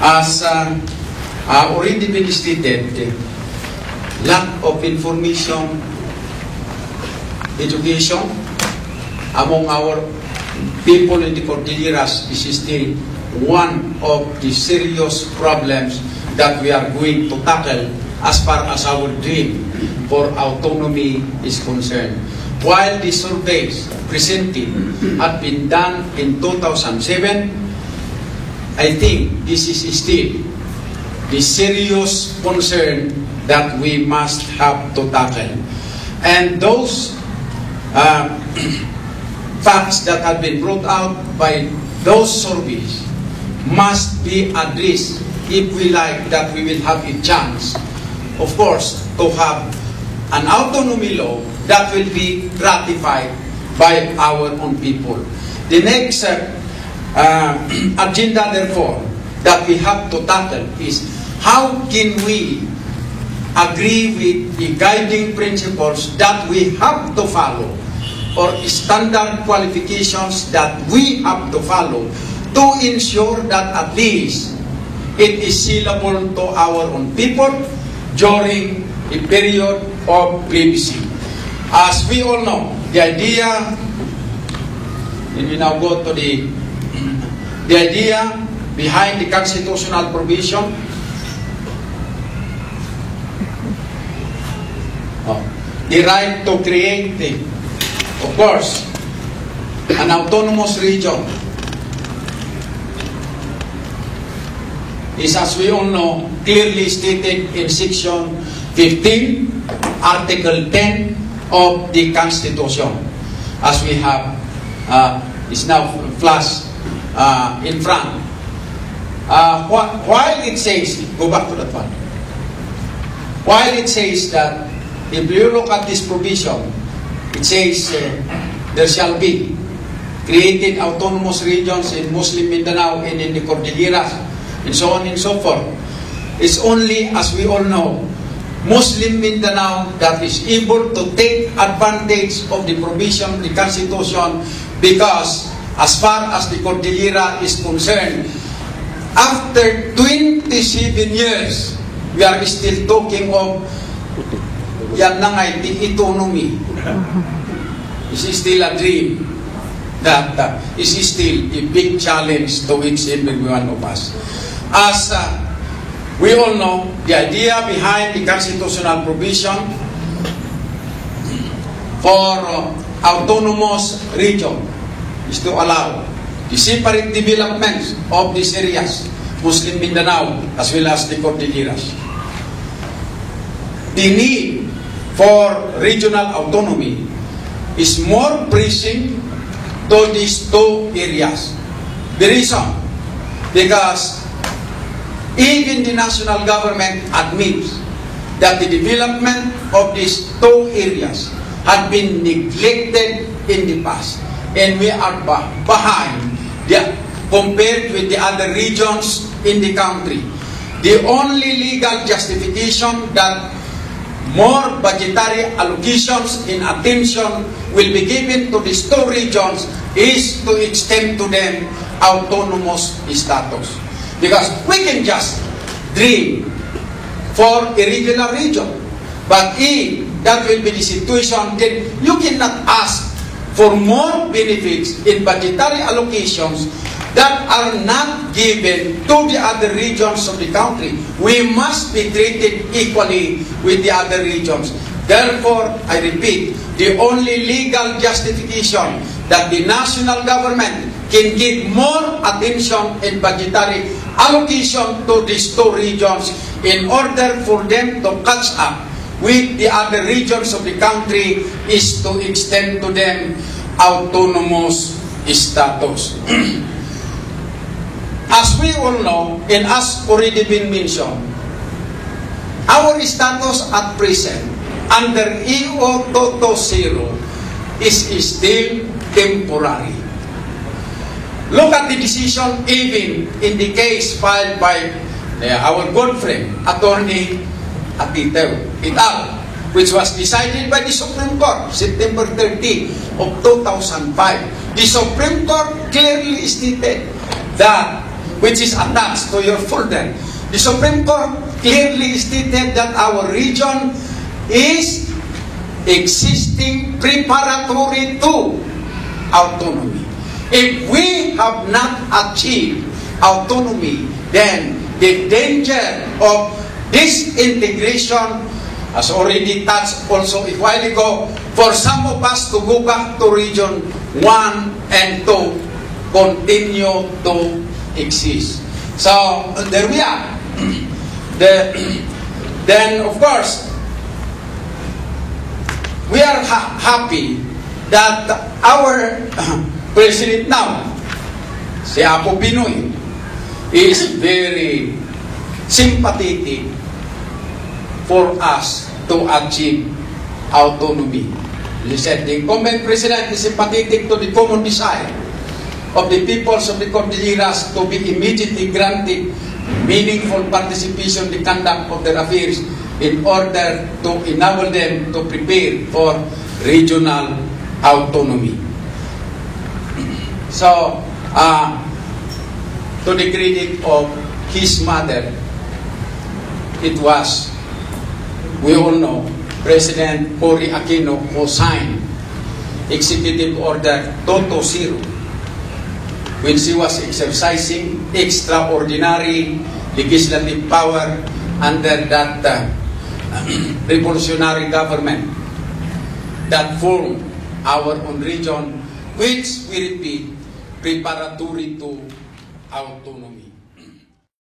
As already been stated, lack of information, education among our people in the Cordilleras is still one of the serious problems that we are going to tackle as far as our dream for autonomy is concerned. While the surveys presented had been done in 2007, I think this is still the serious concern that we must have to tackle. And those facts that have been brought out by those surveys must be addressed if we like that we will have a chance, of course, to have an autonomy law that will be ratified by our own people. The next agenda, therefore, that we have to tackle is how can we agree with the guiding principles that we have to follow or standard qualifications that we have to follow to ensure that at least it is sealable to our own people during a period of privacy. As we all know, the idea, and we now go to the idea behind the constitutional provision the right to create, of course, an autonomous region is, as we all know, clearly stated in Section 15, Article 10 of the Constitution, as we have is now flashed in front. While it says, go back to that one. While it says that if you look at this provision, it says there shall be created autonomous regions in Muslim Mindanao and in the Cordilleras, and so on and so forth. It's only, as we all know, Muslim Mindanao that is able to take advantage of the provision of the Constitution, because as far as the Cordillera is concerned, after 27 years, we are still talking of yan na nga, the autonomy. This is still a dream that is still a big challenge to each and every one of us. As we all know, the idea behind the constitutional provision for autonomous region is to allow the separate developments of these areas, Muslim Mindanao as well as the Cordilleras. The need for regional autonomy is more pressing to these two areas. The reason, because even the national government admits that the development of these two areas had been neglected in the past, and we are behind compared with the other regions in the country. The only legal justification that more budgetary allocations and attention will be given to these two regions is to extend to them autonomous status. Because we can just dream for a regional region. But if that will be the situation, then you cannot ask for more benefits in budgetary allocations that are not given to the other regions of the country. We must be treated equally with the other regions. Therefore, I repeat, the only legal justification that the national government can give more attention and budgetary allocation to these two regions in order for them to catch up with the other regions of the country is to extend to them autonomous status. As we all know, and as already been mentioned, our status at present under EO 220 is still temporary. Look at the decision even in the case filed by our good friend, Attorney Atitew et al., which was decided by the Supreme Court, September 30 of 2005. The Supreme Court clearly stated that which is attached to your folder. The Supreme Court clearly stated that our region is existing preparatory to autonomy. If we have not achieved autonomy, then the danger of disintegration, as already touched also a while ago, for some of us to go back to region 1 and 2 continue to exist. So, there we are. Then, of course, we are happy that our President now, si Apo Binoy, is very sympathetic for us to achieve autonomy. He said, the incumbent president is sympathetic to the common desire of the peoples of the Cordilleras to be immediately granted meaningful participation in the conduct of their affairs in order to enable them to prepare for regional autonomy. So, to the credit of his mother, it was, we all know, President Cory Aquino who signed Executive Order 220 when she was exercising extraordinary legislative power under that revolutionary government that formed our own region, which will be preparatory to autonomy.